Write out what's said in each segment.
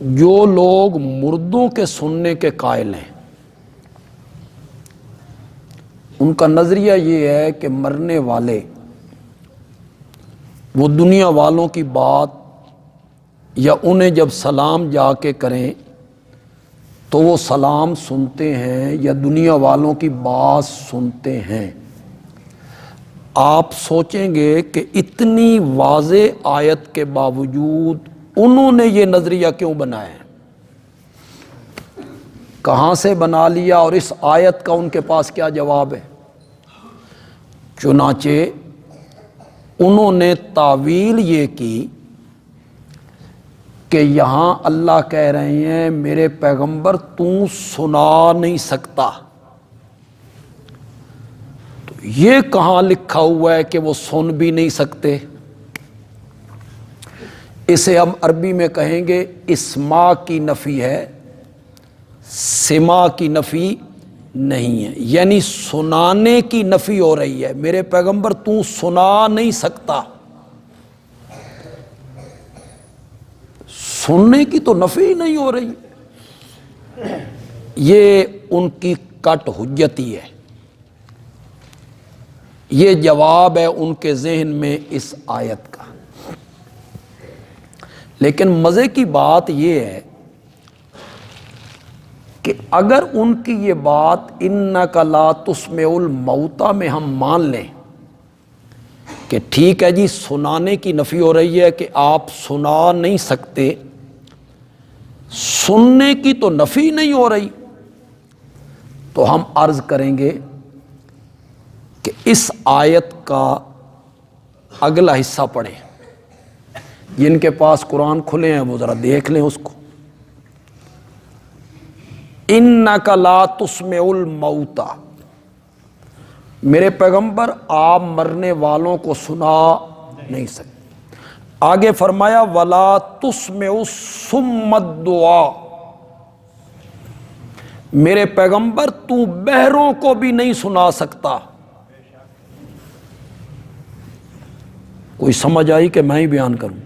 جو لوگ مردوں کے سننے کے قائل ہیں ان کا نظریہ یہ ہے کہ مرنے والے وہ دنیا والوں کی بات یا انہیں جب سلام جا کے کریں تو وہ سلام سنتے ہیں یا دنیا والوں کی بات سنتے ہیں۔ آپ سوچیں گے کہ اتنی واضح آیت کے باوجود انہوں نے یہ نظریہ کیوں بنایا ہے، کہاں سے بنا لیا، اور اس آیت کا ان کے پاس کیا جواب ہے؟ چنانچہ انہوں نے تاویل یہ کی کہ یہاں اللہ کہہ رہے ہیں میرے پیغمبر تو سنا نہیں سکتا، تو یہ کہاں لکھا ہوا ہے کہ وہ سن بھی نہیں سکتے؟ اسے ہم عربی میں کہیں گے اسماع کی نفی ہے، سماع کی نفی نہیں ہے، یعنی سنانے کی نفی ہو رہی ہے، میرے پیغمبر تو سنا نہیں سکتا۔ سننے کی تو نفی ہی نہیں ہو رہی۔ یہ ان کی کٹ حجتی ہے، یہ جواب ہے ان کے ذہن میں اس آیت کا۔ لیکن مزے کی بات یہ ہے کہ اگر ان کی یہ بات انک لا تسمع الموتیٰ میں ہم مان لیں کہ ٹھیک ہے جی سنانے کی نفی ہو رہی ہے کہ آپ سنا نہیں سکتے، سننے کی تو نفی نہیں ہو رہی، تو ہم عرض کریں گے کہ اس آیت کا اگلا حصہ پڑھیں۔ جن کے پاس قرآن کھلے ہیں وہ ذرا دیکھ لیں اس کو۔ انک لا تسمع الموتیٰ، میرے پیغمبر آپ مرنے والوں کو سنا نہیں سکتے۔ آگے فرمایا ولا تسمع الصم الدعاء، میرے پیغمبر تو بہروں کو بھی نہیں سنا سکتا۔ کوئی سمجھ آئی کہ میں ہی بیان کروں؟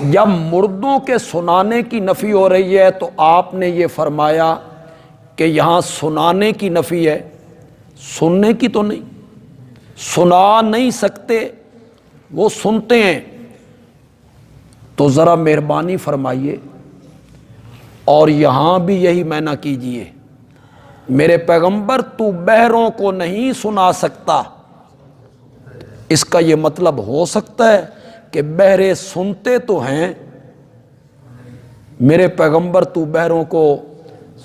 جب مردوں کے سنانے کی نفی ہو رہی ہے تو آپ نے یہ فرمایا کہ یہاں سنانے کی نفی ہے، سننے کی تو نہیں، سنا نہیں سکتے، وہ سنتے ہیں۔ تو ذرا مہربانی فرمائیے اور یہاں بھی یہی معنی کیجئے، میرے پیغمبر تو بہروں کو نہیں سنا سکتا۔ اس کا یہ مطلب ہو سکتا ہے کہ بہرے سنتے تو ہیں، میرے پیغمبر تو بہروں کو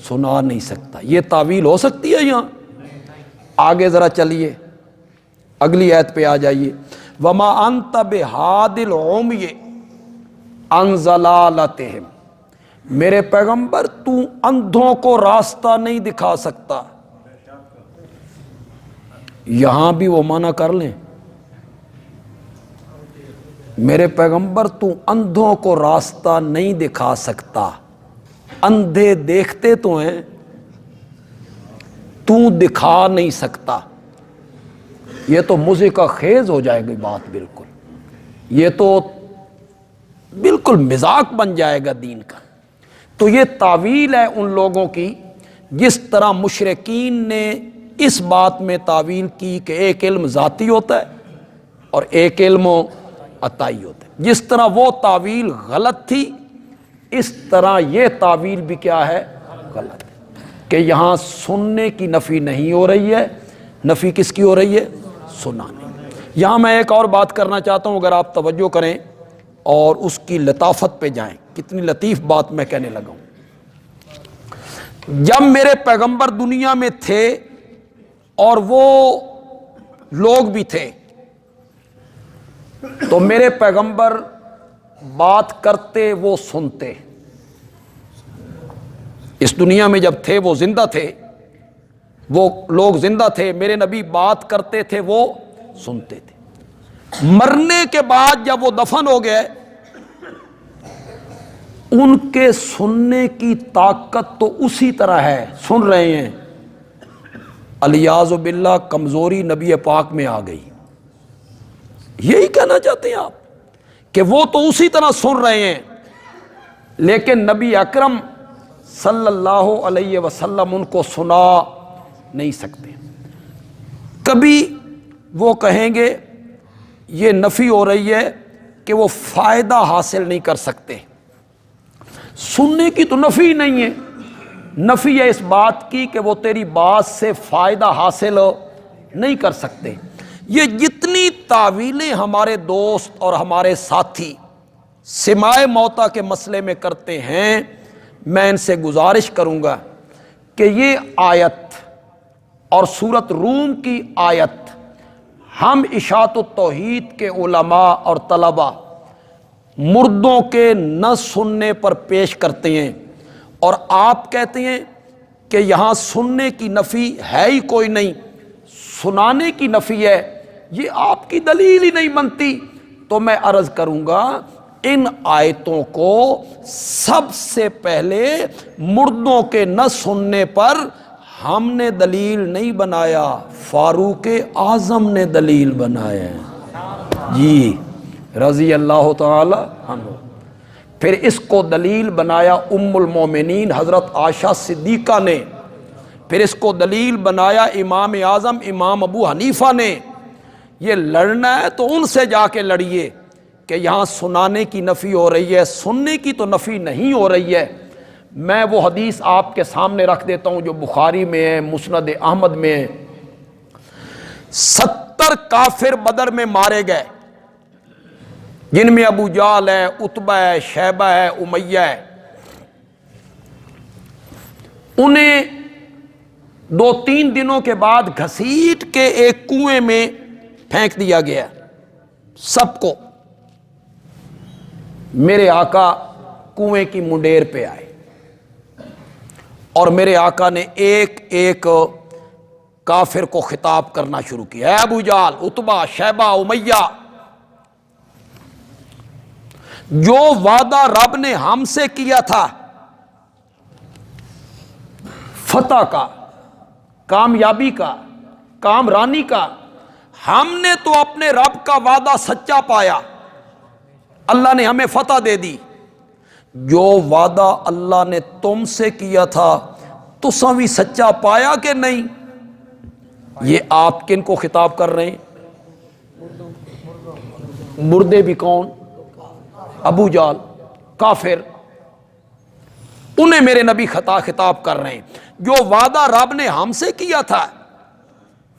سنا نہیں سکتا، یہ تعویل ہو سکتی ہے یہاں؟ آگے ذرا چلیے اگلی آیت پہ آ جائیے۔ وما انت بہادی العمی عن ضلالتہم، میرے پیغمبر تو اندھوں کو راستہ نہیں دکھا سکتا۔ یہاں بھی وہ معنی کر لیں، میرے پیغمبر تو اندھوں کو راستہ نہیں دکھا سکتا۔ اندھے دیکھتے تو ہیں، تو دکھا نہیں سکتا۔ یہ تو مزے کا خیز ہو جائے گی بات، بالکل یہ تو بالکل مذاق بن جائے گا دین کا۔ تو یہ تعویل ہے ان لوگوں کی، جس طرح مشرکین نے اس بات میں تعویل کی کہ ایک علم ذاتی ہوتا ہے اور ایک علم عطائی ہوتا ہے۔ جس طرح وہ تعویل غلط تھی، اس طرح یہ تعویل بھی کیا ہے؟ غلط ہے، کہ یہاں سننے کی نفی نہیں ہو رہی ہے، نفی کس کی ہو رہی ہے؟ سنانے۔ یہاں میں ایک اور بات کرنا چاہتا ہوں، اگر آپ توجہ کریں اور اس کی لطافت پہ جائیں، کتنی لطیف بات میں کہنے لگا ہوں۔ جب میرے پیغمبر دنیا میں تھے اور وہ لوگ بھی تھے، تو میرے پیغمبر بات کرتے وہ سنتے۔ اس دنیا میں جب تھے وہ زندہ تھے، وہ لوگ زندہ تھے، میرے نبی بات کرتے تھے وہ سنتے تھے۔ مرنے کے بعد جب وہ دفن ہو گئے، ان کے سننے کی طاقت تو اسی طرح ہے، سن رہے ہیں، الیاذ باللہ کمزوری نبی پاک میں آ گئی۔ یہی کہنا چاہتے ہیں آپ کہ وہ تو اسی طرح سن رہے ہیں، لیکن نبی اکرم صلی اللہ علیہ وسلم ان کو سنا نہیں سکتے۔ کبھی وہ کہیں گے یہ نفی ہو رہی ہے کہ وہ فائدہ حاصل نہیں کر سکتے، سننے کی تو نفی نہیں ہے، نفی ہے اس بات کی کہ وہ تیری بات سے فائدہ حاصل نہیں کر سکتے۔ یہ جتنی تعویلیں ہمارے دوست اور ہمارے ساتھی سماع موتا کے مسئلے میں کرتے ہیں، میں ان سے گزارش کروں گا کہ یہ آیت اور سورۃ روم کی آیت ہم اشاعت التوحید کے علماء اور طلباء مردوں کے نہ سننے پر پیش کرتے ہیں، اور آپ کہتے ہیں کہ یہاں سننے کی نفی ہے ہی کوئی نہیں، سنانے کی نفی ہے، یہ آپ کی دلیل ہی نہیں بنتی۔ تو میں عرض کروں گا ان آیتوں کو سب سے پہلے مردوں کے نہ سننے پر ہم نے دلیل نہیں بنایا، فاروق اعظم نے دلیل بنایا ہے جی رضی اللہ تعالی عنہ۔ پھر اس کو دلیل بنایا ام المومنین حضرت عائشہ صدیقہ نے، پھر اس کو دلیل بنایا امام اعظم امام ابو حنیفہ نے۔ یہ لڑنا ہے تو ان سے جا کے لڑیے کہ یہاں سنانے کی نفی ہو رہی ہے، سننے کی تو نفی نہیں ہو رہی ہے۔ میں وہ حدیث آپ کے سامنے رکھ دیتا ہوں جو بخاری میں ہے، مسند احمد میں ہے۔ 70 کافر بدر میں مارے گئے، جن میں ابو جہل ہے، عتبہ ہے، شیبہ ہے، امیہ ہے۔ انہیں 2-3 دنوں کے بعد گھسیٹ کے ایک کنویں میں پھینک دیا گیا سب کو۔ میرے آقا کنویں کی منڈیر پہ آئے اور میرے آقا نے ایک ایک کافر کو خطاب کرنا شروع کیا، اے ابو جہل، عتبہ، شیبہ، امیہ، جو وعدہ رب نے ہم سے کیا تھا فتح کا، کامیابی کا، کامرانی کا، ہم نے تو اپنے رب کا وعدہ سچا پایا، اللہ نے ہمیں فتح دے دی۔ جو وعدہ اللہ نے تم سے کیا تھا تساں بھی سچا پایا کہ نہیں؟ یہ آپ کن کو خطاب کر رہے ہیں؟ مردے بھی کون؟ ابو جہل، کافر، انہیں میرے نبی خطاب کر رہے ہیں۔ جو وعدہ رب نے ہم سے کیا تھا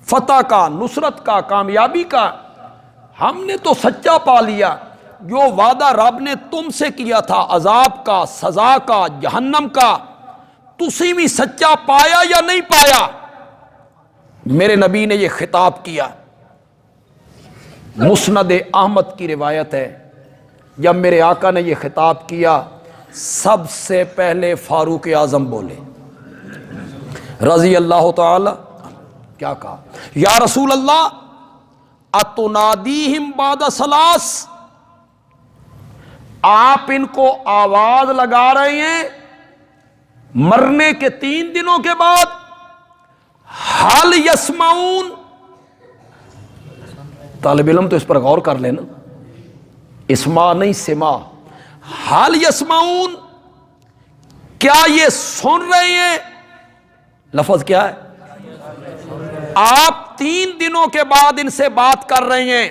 فتح کا، نصرت کا، کامیابی کا، ہم نے تو سچا پا لیا۔ جو وعدہ رب نے تم سے کیا تھا عذاب کا، سزا کا، جہنم کا، تسی بھی سچا پایا یا نہیں پایا؟ میرے نبی نے یہ خطاب کیا۔ مسند احمد کی روایت ہے، جب میرے آقا نے یہ خطاب کیا سب سے پہلے فاروق اعظم بولے رضی اللہ تعالی۔ کیا کہا؟ یا رسول اللہ اتنادیہم بعد ثلاث، آپ ان کو آواز لگا رہے ہیں مرنے کے 3 دنوں کے بعد؟ حل یسمعون، طالب علم تو اس پر غور کر لینا، اسما نہیں سما، حل یسمعون، کیا یہ سن رہے ہیں؟ لفظ کیا ہے؟ آپ 3 دنوں کے بعد ان سے بات کر رہے ہیں،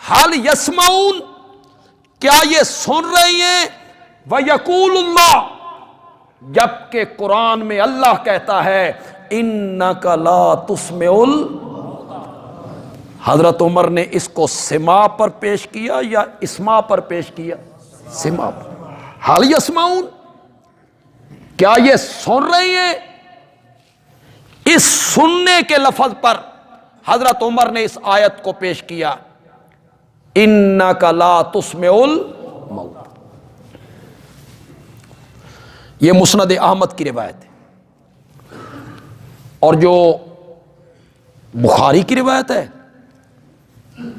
حل یسمعون، کیا یہ سن رہی ہیں؟ وَيَقُولُ اللَّهُ، جبکہ قرآن میں اللہ کہتا ہے إِنَّكَ لَا تُسْمِعُ حضرت عمر نے اس کو سما پر پیش کیا یا اسما پر پیش کیا؟ سما پر۔ حل یسمعون، کیا یہ سن رہی ہیں؟ اس سننے کے لفظ پر حضرت عمر نے اس آیت کو پیش کیا، اِنَّكَ لَا تُسْمِعُ الْمَوْتَ۔ یہ مسند احمد کی روایت ہے، اور جو بخاری کی روایت ہے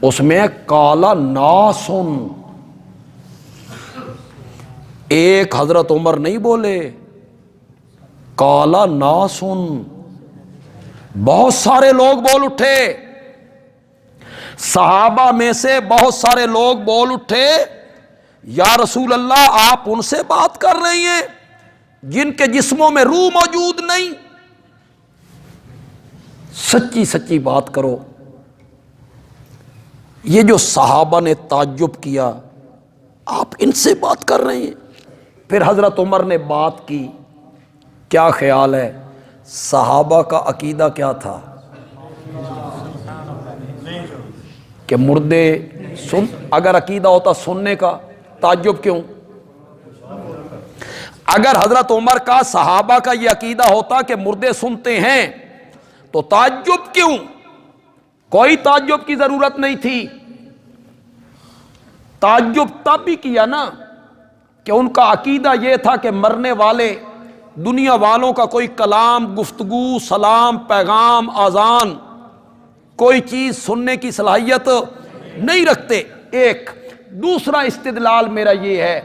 اس میں کالا ناسن، ایک حضرت عمر نہیں بولے، کالا ناسن، بہت سارے لوگ بول اٹھے، صحابہ میں سے بہت سارے لوگ بول اٹھے یا رسول اللہ آپ ان سے بات کر رہے ہیں جن کے جسموں میں روح موجود نہیں؟ سچی سچی بات کرو۔ یہ جو صحابہ نے تعجب کیا، آپ ان سے بات کر رہے ہیں۔ پھر حضرت عمر نے بات کی، کیا خیال ہے صحابہ کا عقیدہ کیا تھا؟ کہ مردے سن، اگر عقیدہ ہوتا سننے کا، تعجب کیوں؟ اگر حضرت عمر کا صحابہ کا یہ عقیدہ ہوتا کہ مردے سنتے ہیں تو تعجب کیوں؟ کوئی تعجب کی ضرورت نہیں تھی۔ تعجب تب بھی کیا نا کہ ان کا عقیدہ یہ تھا کہ مرنے والے دنیا والوں کا کوئی کلام، گفتگو، سلام، پیغام، اذان، کوئی چیز سننے کی صلاحیت نہیں رکھتے۔ ایک دوسرا استدلال میرا یہ ہے،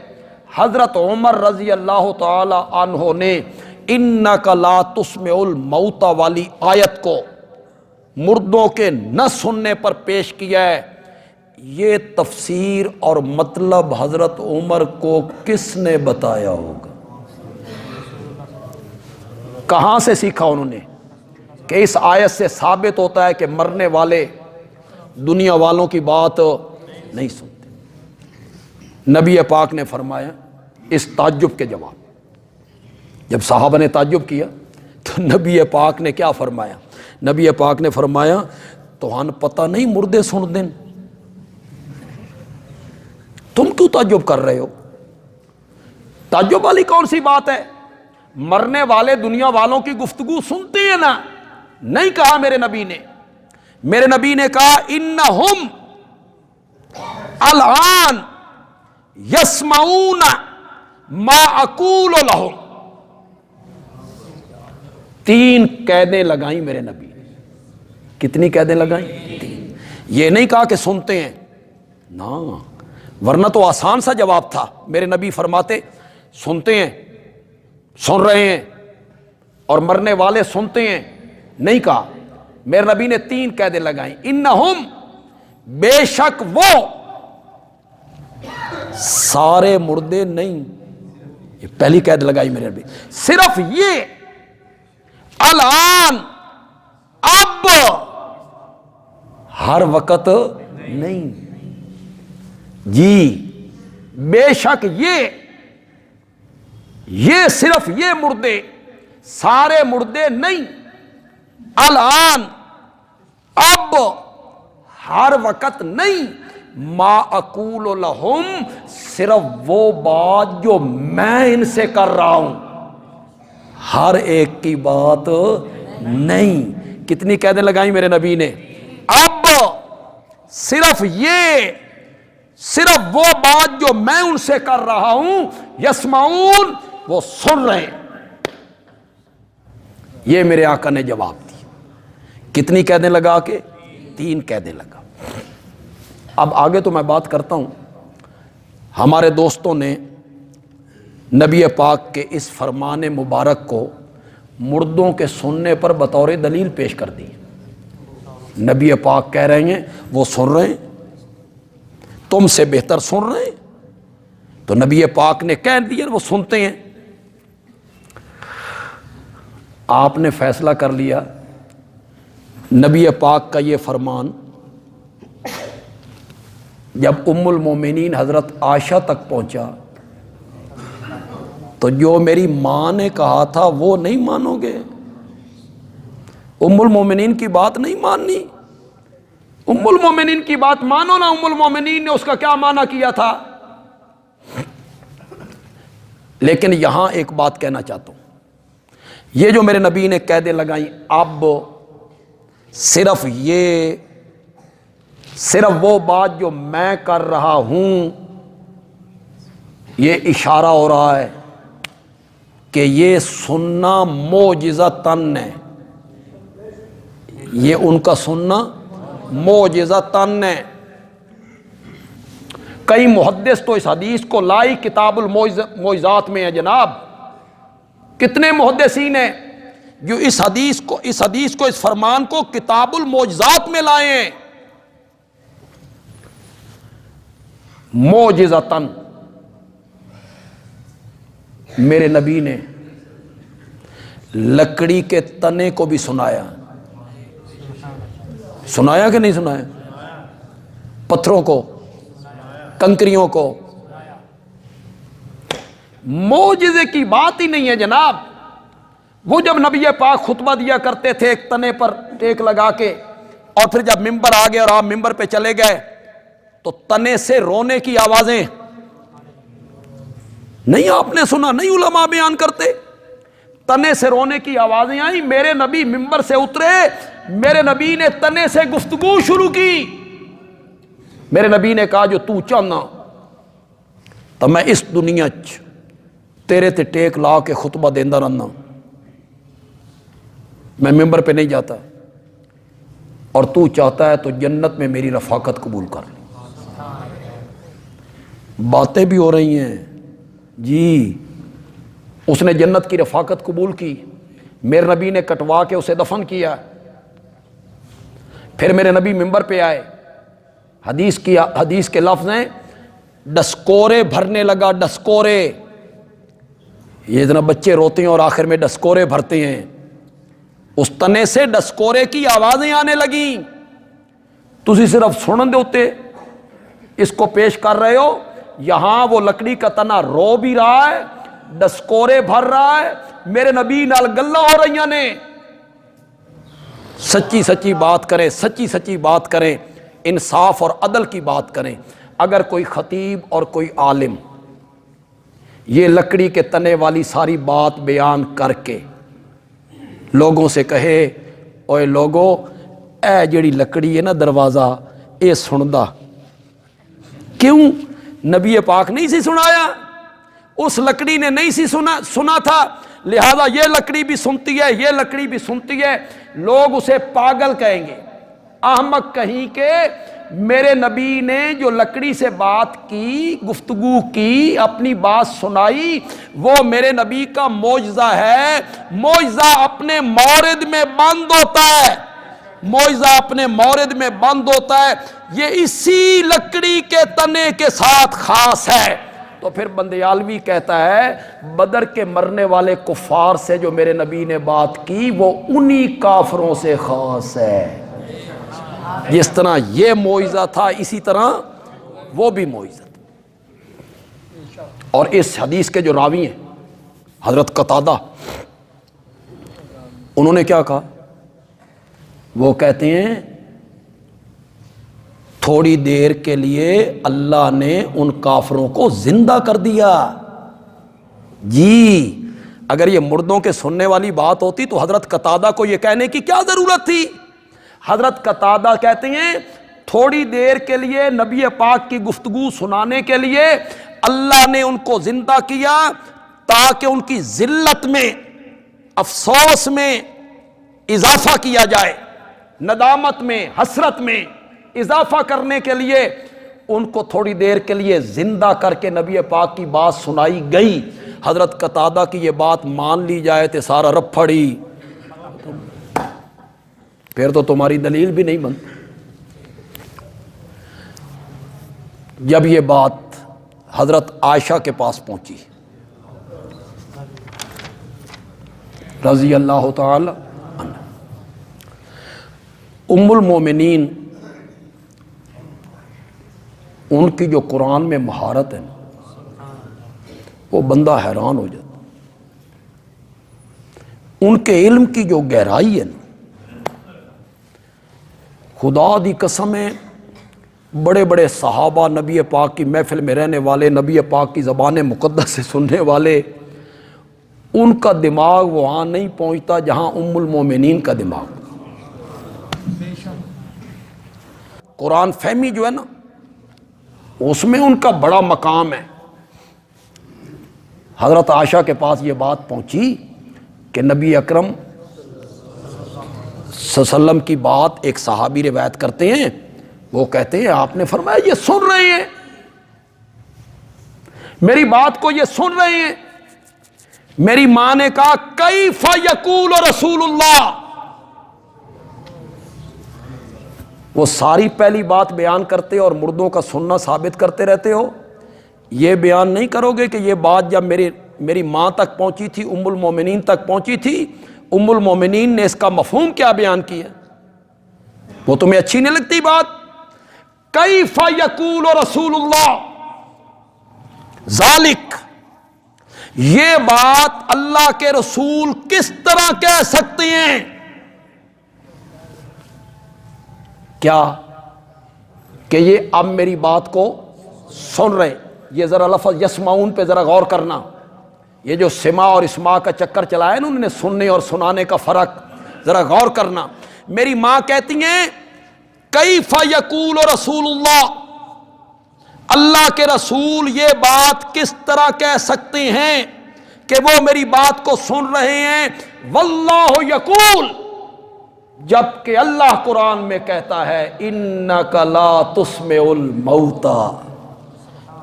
حضرت عمر رضی اللہ تعالی عنہ نے اِنَّكَ لَا تُسْمِعُ الْمَوْتَ والی آیت کو مردوں کے نہ سننے پر پیش کیا ہے۔ یہ تفسیر اور مطلب حضرت عمر کو کس نے بتایا ہوگا؟ کہاں سے سیکھا انہوں نے کہ اس آیت سے ثابت ہوتا ہے کہ مرنے والے دنیا والوں کی بات نہیں سنتے؟ نبی پاک نے فرمایا اس تعجب کے جواب، جب صحابہ نے تعجب کیا تو نبی پاک نے کیا فرمایا؟ نبی پاک نے فرمایا تو ہن پتہ نہیں مردے سن دیں، تم کیوں تعجب کر رہے ہو؟ تعجب والی کون سی بات ہے؟ مرنے والے دنیا والوں کی گفتگو سنتے ہیں نا؟ نہیں کہا میرے نبی نے، میرے نبی نے کہا انہم الان یسمعون ما اقول لہم۔ تین قیدیں لگائیں میرے نبی نے۔ کتنی قیدیں لگائیں؟ تین۔ یہ نہیں کہا کہ سنتے ہیں نا، ورنہ تو آسان سا جواب تھا۔ میرے نبی فرماتے سنتے ہیں، سن رہے ہیں، اور مرنے والے سنتے ہیں۔ نہیں کہا، میرے نبی نے تین قیدیں لگائیں، انہم بے شک وہ، سارے مردے نہیں، یہ پہلی قید لگائی میرے نبی، صرف یہ الان، اب، ہر وقت نہیں جی، بے شک یہ صرف یہ مردے، سارے مردے نہیں، الان، اب، ہر وقت نہیں، ما اقول لہم، صرف وہ بات جو میں ان سے کر رہا ہوں، ہر ایک کی بات نہیں۔ کتنی قیدیں لگائیں میرے نبی نے؟ اب صرف یہ، صرف وہ بات جو میں ان سے کر رہا ہوں، یسمعون، وہ سن رہے ہیں۔ یہ میرے آقا نے جواب دی۔ کتنی قیدیں لگا کے؟ تین قیدیں لگا۔ اب آگے تو میں بات کرتا ہوں، ہمارے دوستوں نے نبی پاک کے اس فرمان مبارک کو مردوں کے سننے پر بطور دلیل پیش کر دی۔ نبی پاک کہہ رہے ہیں وہ سن رہے ہیں، تم سے بہتر سن رہے ہیں، تو نبی پاک نے کہہ دیا وہ سنتے ہیں۔ آپ نے فیصلہ کر لیا، نبی پاک کا یہ فرمان جب ام المومنین حضرت عائشہ تک پہنچا تو جو میری ماں نے کہا تھا وہ نہیں مانو گے، ام المومنین کی بات نہیں ماننی، ام المومنین کی بات مانو نا۔ ام المومنین نے اس کا کیا معنی کیا تھا؟ لیکن یہاں ایک بات کہنا چاہتا ہوں، یہ جو میرے نبی نے قیدیں لگائیں، اب صرف یہ، صرف وہ بات جو میں کر رہا ہوں، یہ اشارہ ہو رہا ہے کہ یہ سننا معجزتاً ہے، یہ ان کا سننا معجزتاً ہے۔ کئی محدث تو اس حدیث کو لائی کتاب المعجزات میں ہے جناب، کتنے محدثین ہیں جو اس حدیث کو اس فرمان کو کتاب المعجزات میں لائے ہیں۔ معجزتاً، میرے نبی نے لکڑی کے تنے کو بھی سنایا، سنایا کہ نہیں سنایا؟ پتھروں کو، کنکریوں کو۔ معجزے کی بات ہی نہیں ہے جناب۔ وہ جب نبی پاک خطبہ دیا کرتے تھے ایک تنے پر ٹیک لگا کے، اور پھر جب ممبر آ گئے اور آپ ممبر پہ چلے گئے تو تنے سے رونے کی آوازیں نہیں آپ نے سنا، نہیں علماء بیان کرتے، تنے سے رونے کی آوازیں آئیں۔ میرے نبی ممبر سے اترے، میرے نبی نے تنے سے گفتگو شروع کی۔ میرے نبی نے کہا جو تو چاہنا تو میں اس دنیا چ تیرے تے ٹیک لا کے خطبہ دیندہ رہنا، میں ممبر پہ نہیں جاتا، اور تو چاہتا ہے تو جنت میں میری رفاقت قبول کر لے۔ باتیں بھی ہو رہی ہیں جی، اس نے جنت کی رفاقت قبول کی، میرے نبی نے کٹوا کے اسے دفن کیا۔ پھر میرے نبی ممبر پہ آئے، حدیث کے لفظ ہیں ڈسکورے بھرنے لگا، ڈسکورے۔ یہ اتنا بچے روتے ہیں اور آخر میں ڈسکورے بھرتے ہیں، اس تنے سے ڈسکورے کی آوازیں آنے لگیں۔ تسی صرف سنن دے ہوتے اس کو پیش کر رہے ہو، یہاں وہ لکڑی کا تنا رو بھی رہا ہے، ڈسکورے بھر رہا ہے، میرے نبی نال گلہ ہو رہی نے۔ سچی سچی بات کریں، سچی سچی بات کریں، انصاف اور عدل کی بات کریں۔ اگر کوئی خطیب اور کوئی عالم یہ لکڑی کے تنے والی ساری بات بیان کر کے لوگوں سے کہے اوے لوگو اے جڑی لکڑی ہے نا دروازہ اے سندا، کیوں؟ نبی پاک نہیں سی سنایا، اس لکڑی نے نہیں سی سنا تھا، لہذا یہ لکڑی بھی سنتی ہے، یہ لکڑی بھی سنتی ہے، لوگ اسے پاگل کہیں گے، احمق کہیں کہ میرے نبی نے جو لکڑی سے بات کی، گفتگو کی، اپنی بات سنائی، وہ میرے نبی کا معجزہ ہے۔ معجزہ اپنے مورد میں بند ہوتا ہے، معجزہ اپنے مورد میں بند ہوتا ہے، یہ اسی لکڑی کے تنے کے ساتھ خاص ہے۔ تو پھر بندیالوی کہتا ہے بدر کے مرنے والے کفار سے جو میرے نبی نے بات کی وہ انہی کافروں سے خاص ہے۔ جس طرح یہ معجزہ تھا اسی طرح وہ بھی معجزہ تھا۔ اور اس حدیث کے جو راوی ہیں حضرت قتادہ، انہوں نے کیا کہا؟ وہ کہتے ہیں تھوڑی دیر کے لیے اللہ نے ان کافروں کو زندہ کر دیا۔ جی اگر یہ مردوں کے سننے والی بات ہوتی تو حضرت قتادہ کو یہ کہنے کی کیا ضرورت تھی؟ حضرت قتادہ کہتے ہیں تھوڑی دیر کے لیے نبی پاک کی گفتگو سنانے کے لیے اللہ نے ان کو زندہ کیا تاکہ ان کی ذلت میں، افسوس میں اضافہ کیا جائے، ندامت میں، حسرت میں اضافہ کرنے کے لیے ان کو تھوڑی دیر کے لیے زندہ کر کے نبی پاک کی بات سنائی گئی۔ حضرت قتادہ کی یہ بات مان لی جائے تو سارا رب پھڑی، پھر تو تمہاری دلیل بھی نہیں بنتی۔ جب یہ بات حضرت عائشہ کے پاس پہنچی رضی اللہ تعالی عنہ، ام المومنین، ان کی جو قرآن میں مہارت ہے وہ بندہ حیران ہو جاتا، ان کے علم کی جو گہرائی ہے خدا دی قسم ہے، بڑے بڑے صحابہ، نبی پاک کی محفل میں رہنے والے، نبی پاک کی زبان مقدس سے سننے والے، ان کا دماغ وہاں نہیں پہنچتا جہاں ام المومنین کا دماغ۔ قرآن فہمی جو ہے نا اس میں ان کا بڑا مقام ہے۔ حضرت عائشہ کے پاس یہ بات پہنچی کہ نبی اکرم صلی اللہ علیہ وسلم کی بات ایک صحابی روایت کرتے ہیں، وہ کہتے ہیں آپ نے فرمایا یہ سن رہے ہیں، میری بات کو یہ سن رہے ہیں۔ میری ماں نے کہا کیف یقول رسول اللہ، وہ ساری پہلی بات بیان کرتے اور مردوں کا سننا ثابت کرتے رہتے ہو، یہ بیان نہیں کرو گے کہ یہ بات جب میرے میری ماں تک پہنچی تھی، ام المومنین تک پہنچی تھی. ام المومنین نے اس کا مفہوم کیا بیان کیا؟ وہ تمہیں اچھی نہیں لگتی بات؟ کیف یقول رسول اللہ ذالک، یہ بات اللہ کے رسول کس طرح کہہ سکتے ہیں؟ کیا کہ یہ اب میری بات کو سن رہے. یہ ذرا لفظ یسمعون پہ ذرا غور کرنا. یہ جو سما اور اسماع کا چکر چلایا نا انہوں نے، سننے اور سنانے کا فرق، ذرا غور کرنا. میری ماں کہتی ہیں کیف یقول رسول اللہ، اللہ کے رسول یہ بات کس طرح کہہ سکتے ہیں کہ وہ میری بات کو سن رہے ہیں. واللہ یقول، جبکہ اللہ قرآن میں کہتا ہے انک لا تسمع الموتى،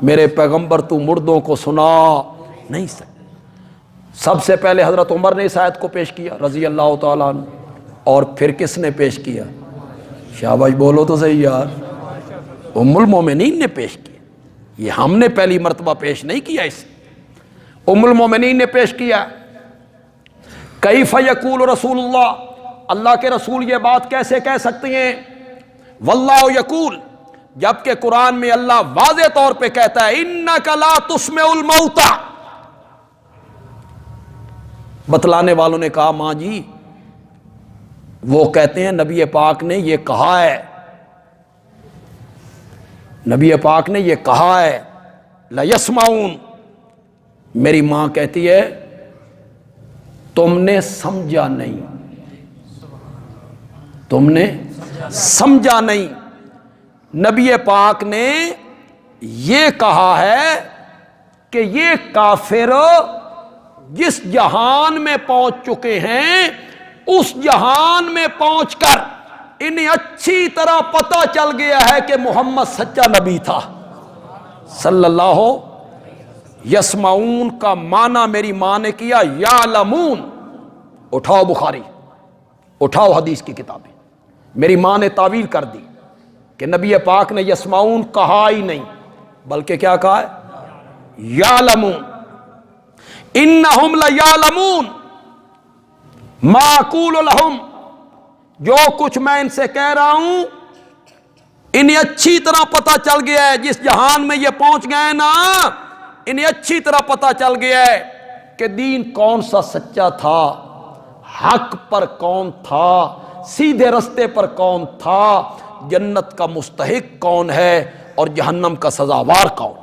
میرے پیغمبر تو مردوں کو سنا نہیں سکتے. سب سے پہلے حضرت عمر نے اس آیت کو پیش کیا رضی اللہ تعالیٰ عنہ، اور پھر کس نے پیش کیا؟ شاباش بولو تو صحیح یار، ام المومنین نے پیش کیا. یہ ہم نے پہلی مرتبہ پیش نہیں کیا، اسے ام المومنین نے پیش کیا. کیف یقول رسول اللہ، اللہ کے رسول یہ بات کیسے کہہ سکتے ہیں؟ واللہ یقول، جبکہ قرآن میں اللہ واضح طور پہ کہتا ہے انک لا تسمع الموتى. بتلانے والوں نے کہا ماں جی وہ کہتے ہیں نبی پاک نے یہ کہا ہے، نبی پاک نے یہ کہا ہے لیسمعون. میری ماں کہتی ہے تم نے سمجھا نہیں، تم نے سمجھا نہیں. نبی پاک نے یہ کہا ہے کہ یہ کافر جس جہان میں پہنچ چکے ہیں اس جہان میں پہنچ کر انہیں اچھی طرح پتہ چل گیا ہے کہ محمد سچا نبی تھا صلی اللہ. یسمعون کا معنی میری ماں نے کیا یعلمون. اٹھاؤ بخاری، اٹھاؤ حدیث کی کتابیں. میری ماں نے تعویل کر دی کہ نبی پاک نے یسمعون کہا ہی نہیں بلکہ کیا کہا ہے؟ یعلمون. انہم لیعلمون ما اقول لہم، جو کچھ میں ان سے کہہ رہا ہوں انہیں اچھی طرح پتہ چل گیا ہے. جس جہان میں یہ پہنچ گئے نا انہیں اچھی طرح پتہ چل گیا ہے کہ دین کون سا سچا تھا، حق پر کون تھا، سیدھے رستے پر کون تھا، جنت کا مستحق کون ہے اور جہنم کا سزاوار کون.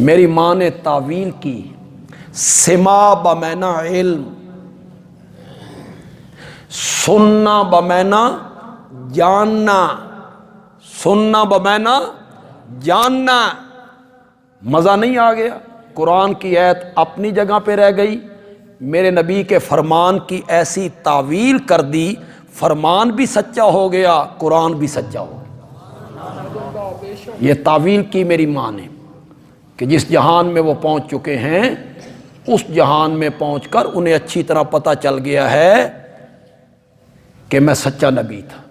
میری ماں نے تعویل کی سما بمعنی علم، سننا بمعنی جاننا، سننا بمعنی جاننا. مزہ نہیں آ گیا؟ قرآن کی آیت اپنی جگہ پہ رہ گئی، میرے نبی کے فرمان کی ایسی تعویل کر دی، فرمان بھی سچا ہو گیا، قرآن بھی سچا ہو گیا. یہ تعویل کی میری ماں نے کہ جس جہان میں وہ پہنچ چکے ہیں اس جہان میں پہنچ کر انہیں اچھی طرح پتہ چل گیا ہے کہ میں سچا نبی تھا.